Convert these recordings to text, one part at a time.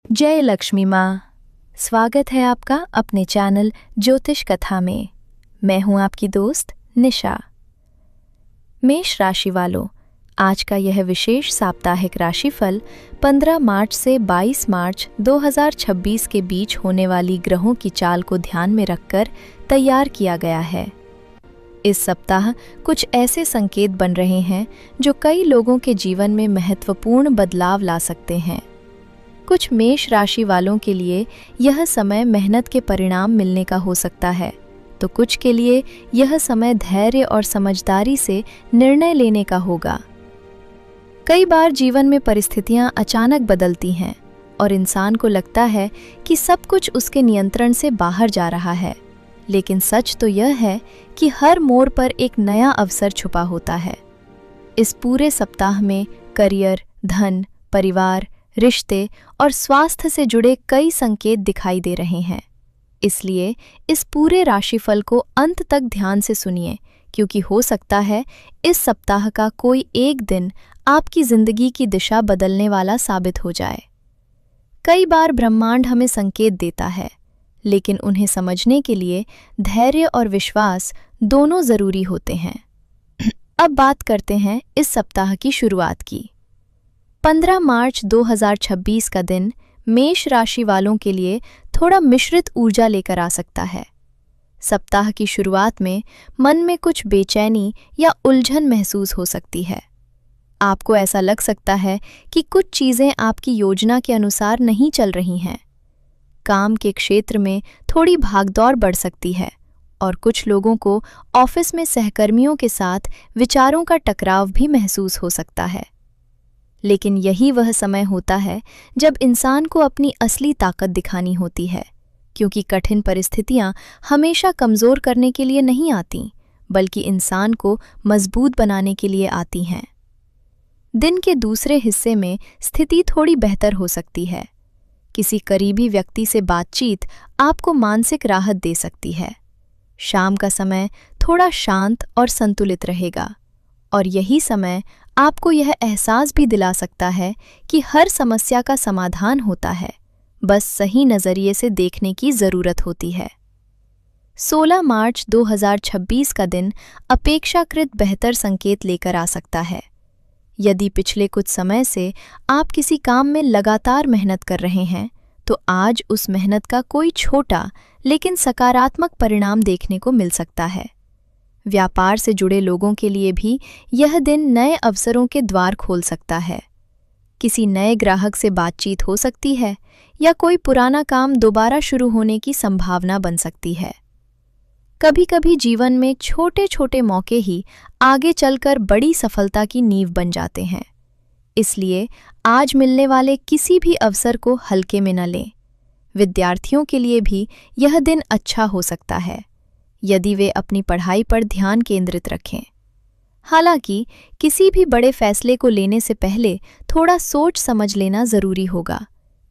जय लक्ष्मी माँ। स्वागत है आपका अपने चैनल ज्योतिष कथा में। मैं हूँ आपकी दोस्त निशा। मेष राशि वालों, आज का यह विशेष साप्ताहिक राशिफल 15 मार्च से 22 मार्च 2026 के बीच होने वाली ग्रहों की चाल को ध्यान में रखकर तैयार किया गया है। इस सप्ताह कुछ ऐसे संकेत बन रहे हैं जो कई लोगों के जीवन में महत्वपूर्ण बदलाव ला सकते हैं। कुछ मेष राशि वालों के लिए यह समय मेहनत के परिणाम मिलने का हो सकता है, तो कुछ के लिए यह समय धैर्य और समझदारी से निर्णय लेने का होगा। कई बार जीवन में परिस्थितियां अचानक बदलती हैं और इंसान को लगता है कि सब कुछ उसके नियंत्रण से बाहर जा रहा है, लेकिन सच तो यह है कि हर मोड़ पर एक नया अवसर छुपा होता है। इस पूरे सप्ताह में करियर, धन, परिवार, रिश्ते और स्वास्थ्य से जुड़े कई संकेत दिखाई दे रहे हैं। इसलिए इस पूरे राशिफल को अंत तक ध्यान से सुनिए, क्योंकि हो सकता है इस सप्ताह का कोई एक दिन आपकी जिंदगी की दिशा बदलने वाला साबित हो जाए। कई बार ब्रह्मांड हमें संकेत देता है, लेकिन उन्हें समझने के लिए धैर्य और विश्वास दोनों जरूरी होते हैं। अब बात करते हैं इस सप्ताह की शुरुआत की। 15 मार्च 2026 का दिन मेष राशि वालों के लिए थोड़ा मिश्रित ऊर्जा लेकर आ सकता है। सप्ताह की शुरुआत में मन में कुछ बेचैनी या उलझन महसूस हो सकती है। आपको ऐसा लग सकता है कि कुछ चीज़ें आपकी योजना के अनुसार नहीं चल रही हैं। काम के क्षेत्र में थोड़ी भागदौड़ बढ़ सकती है और कुछ लोगों को ऑफिस में सहकर्मियों के साथ विचारों का टकराव भी महसूस हो सकता है। लेकिन यही वह समय होता है जब इंसान को अपनी असली ताकत दिखानी होती है, क्योंकि कठिन परिस्थितियां हमेशा कमज़ोर करने के लिए नहीं आती, बल्कि इंसान को मजबूत बनाने के लिए आती हैं। दिन के दूसरे हिस्से में स्थिति थोड़ी बेहतर हो सकती है। किसी करीबी व्यक्ति से बातचीत आपको मानसिक राहत दे सकती है। शाम का समय थोड़ा शांत और संतुलित रहेगा, और यही समय आपको यह एहसास भी दिला सकता है कि हर समस्या का समाधान होता है, बस सही नज़रिए से देखने की ज़रूरत होती है। 16 मार्च 2026 का दिन अपेक्षाकृत बेहतर संकेत लेकर आ सकता है। यदि पिछले कुछ समय से आप किसी काम में लगातार मेहनत कर रहे हैं, तो आज उस मेहनत का कोई छोटा लेकिन सकारात्मक परिणाम देखने को मिल सकता है। व्यापार से जुड़े लोगों के लिए भी यह दिन नए अवसरों के द्वार खोल सकता है। किसी नए ग्राहक से बातचीत हो सकती है या कोई पुराना काम दोबारा शुरू होने की संभावना बन सकती है। कभी-कभी जीवन में छोटे छोटे मौके ही आगे चलकर बड़ी सफलता की नींव बन जाते हैं। इसलिए आज मिलने वाले किसी भी अवसर को हल्के में न लें। विद्यार्थियों के लिए भी यह दिन अच्छा हो सकता है, यदि वे अपनी पढ़ाई पर ध्यान केंद्रित रखें। हालांकि किसी भी बड़े फैसले को लेने से पहले थोड़ा सोच समझ लेना जरूरी होगा,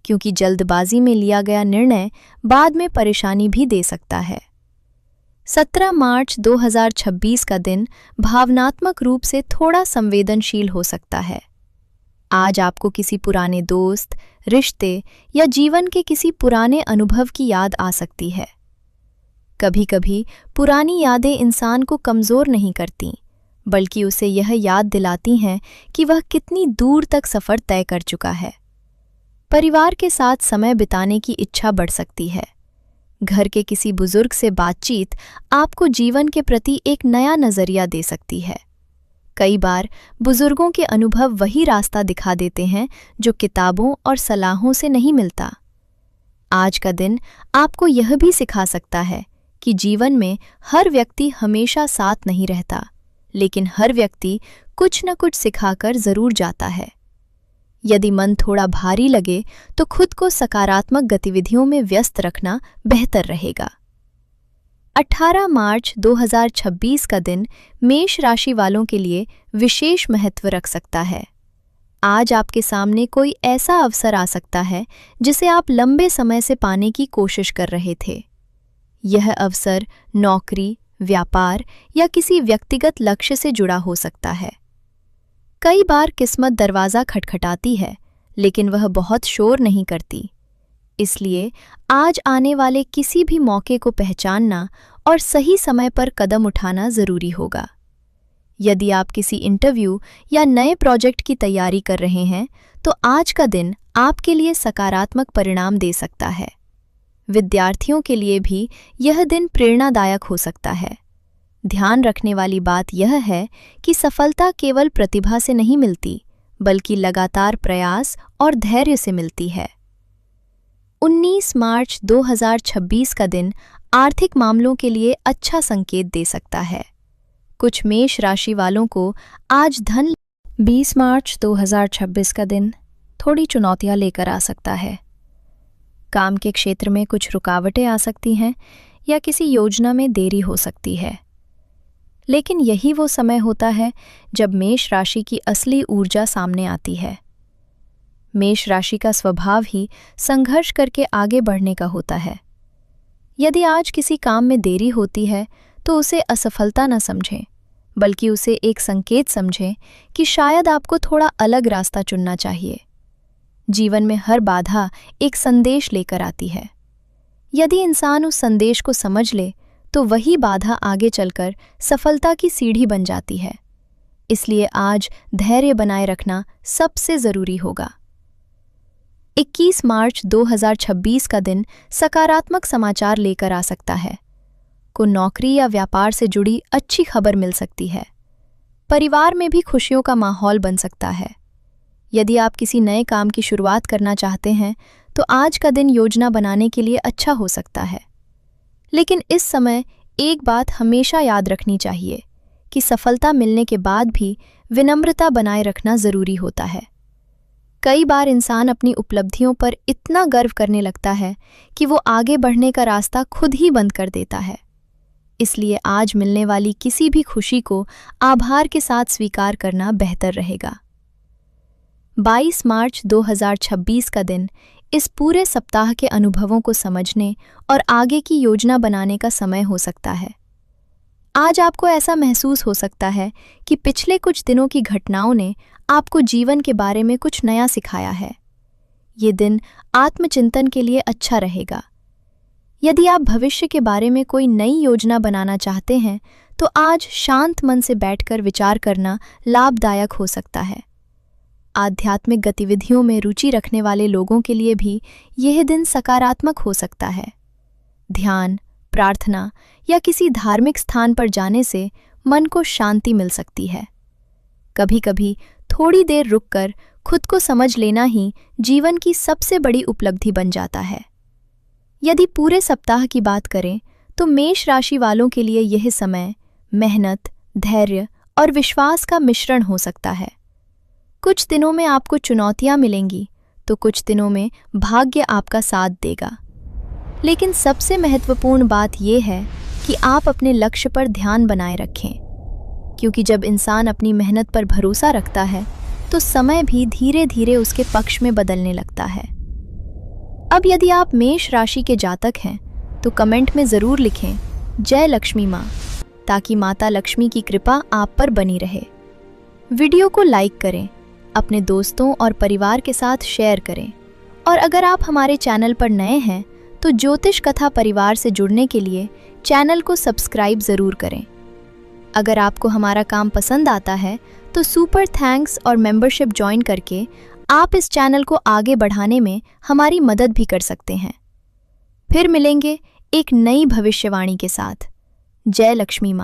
क्योंकि जल्दबाजी में लिया गया निर्णय बाद में परेशानी भी दे सकता है। 17 मार्च 2026 का दिन भावनात्मक रूप से थोड़ा संवेदनशील हो सकता है। आज आपको किसी पुराने दोस्त, रिश्ते या जीवन के किसी पुराने अनुभव की याद आ सकती है। कभी-कभी पुरानी यादें इंसान को कमज़ोर नहीं करती, बल्कि उसे यह याद दिलाती हैं कि वह कितनी दूर तक सफ़र तय कर चुका है। परिवार के साथ समय बिताने की इच्छा बढ़ सकती है। घर के किसी बुजुर्ग से बातचीत आपको जीवन के प्रति एक नया नज़रिया दे सकती है। कई बार बुजुर्गों के अनुभव वही रास्ता दिखा देते हैं जो किताबों और सलाहों से नहीं मिलता। आज का दिन आपको यह भी सिखा सकता है कि जीवन में हर व्यक्ति हमेशा साथ नहीं रहता, लेकिन हर व्यक्ति कुछ न कुछ सिखाकर जरूर जाता है। यदि मन थोड़ा भारी लगे तो खुद को सकारात्मक गतिविधियों में व्यस्त रखना बेहतर रहेगा। 18 मार्च 2026 का दिन मेष राशि वालों के लिए विशेष महत्व रख सकता है। आज आपके सामने कोई ऐसा अवसर आ सकता है जिसे आप लंबे समय से पाने की कोशिश कर रहे थे। यह अवसर नौकरी, व्यापार या किसी व्यक्तिगत लक्ष्य से जुड़ा हो सकता है। कई बार किस्मत दरवाज़ा खटखटाती है, लेकिन वह बहुत शोर नहीं करती, इसलिए आज आने वाले किसी भी मौके को पहचानना और सही समय पर कदम उठाना ज़रूरी होगा। यदि आप किसी इंटरव्यू या नए प्रोजेक्ट की तैयारी कर रहे हैं, तो आज का दिन आपके लिए सकारात्मक परिणाम दे सकता है। विद्यार्थियों के लिए भी यह दिन प्रेरणादायक हो सकता है। ध्यान रखने वाली बात यह है कि सफलता केवल प्रतिभा से नहीं मिलती, बल्कि लगातार प्रयास और धैर्य से मिलती है। 19 मार्च 2026 का दिन आर्थिक मामलों के लिए अच्छा संकेत दे सकता है। कुछ मेष राशि वालों को आज धन 20 मार्च 2026 का दिन थोड़ी चुनौतियां लेकर आ सकता है। काम के क्षेत्र में कुछ रुकावटें आ सकती हैं या किसी योजना में देरी हो सकती है। लेकिन यही वो समय होता है जब मेष राशि की असली ऊर्जा सामने आती है। मेष राशि का स्वभाव ही संघर्ष करके आगे बढ़ने का होता है। यदि आज किसी काम में देरी होती है तो उसे असफलता न समझें, बल्कि उसे एक संकेत समझें कि शायद आपको थोड़ा अलग रास्ता चुनना चाहिए। जीवन में हर बाधा एक संदेश लेकर आती है। यदि इंसान उस संदेश को समझ ले तो वही बाधा आगे चलकर सफलता की सीढ़ी बन जाती है। इसलिए आज धैर्य बनाए रखना सबसे ज़रूरी होगा। 21 मार्च 2026 का दिन सकारात्मक समाचार लेकर आ सकता है। को नौकरी या व्यापार से जुड़ी अच्छी खबर मिल सकती है। परिवार में भी खुशियों का माहौल बन सकता है। यदि आप किसी नए काम की शुरुआत करना चाहते हैं तो आज का दिन योजना बनाने के लिए अच्छा हो सकता है। लेकिन इस समय एक बात हमेशा याद रखनी चाहिए कि सफलता मिलने के बाद भी विनम्रता बनाए रखना ज़रूरी होता है। कई बार इंसान अपनी उपलब्धियों पर इतना गर्व करने लगता है कि वो आगे बढ़ने का रास्ता खुद ही बंद कर देता है। इसलिए आज मिलने वाली किसी भी खुशी को आभार के साथ स्वीकार करना बेहतर रहेगा। 22 मार्च 2026 का दिन इस पूरे सप्ताह के अनुभवों को समझने और आगे की योजना बनाने का समय हो सकता है। आज आपको ऐसा महसूस हो सकता है कि पिछले कुछ दिनों की घटनाओं ने आपको जीवन के बारे में कुछ नया सिखाया है। ये दिन आत्मचिंतन के लिए अच्छा रहेगा। यदि आप भविष्य के बारे में कोई नई योजना बनाना चाहते हैं तो आज शांत मन से बैठकर विचार करना लाभदायक हो सकता है। आध्यात्मिक गतिविधियों में रुचि रखने वाले लोगों के लिए भी यह दिन सकारात्मक हो सकता है। ध्यान, प्रार्थना या किसी धार्मिक स्थान पर जाने से मन को शांति मिल सकती है। कभी-कभी थोड़ी देर रुककर खुद को समझ लेना ही जीवन की सबसे बड़ी उपलब्धि बन जाता है। यदि पूरे सप्ताह की बात करें तो मेष राशि वालों के लिए यह समय मेहनत, धैर्य और विश्वास का मिश्रण हो सकता है। कुछ दिनों में आपको चुनौतियां मिलेंगी तो कुछ दिनों में भाग्य आपका साथ देगा। लेकिन सबसे महत्वपूर्ण बात यह है कि आप अपने लक्ष्य पर ध्यान बनाए रखें, क्योंकि जब इंसान अपनी मेहनत पर भरोसा रखता है तो समय भी धीरे धीरे उसके पक्ष में बदलने लगता है। अब यदि आप मेष राशि के जातक हैं तो कमेंट में ज़रूर लिखें जय लक्ष्मी माँ, ताकि माता लक्ष्मी की कृपा आप पर बनी रहे। वीडियो को लाइक करें, अपने दोस्तों और परिवार के साथ शेयर करें और अगर आप हमारे चैनल पर नए हैं तो ज्योतिष कथा परिवार से जुड़ने के लिए चैनल को सब्सक्राइब ज़रूर करें। अगर आपको हमारा काम पसंद आता है तो सुपर थैंक्स और मेंबरशिप ज्वाइन करके आप इस चैनल को आगे बढ़ाने में हमारी मदद भी कर सकते हैं। फिर मिलेंगे एक नई भविष्यवाणी के साथ। जय लक्ष्मी माँ।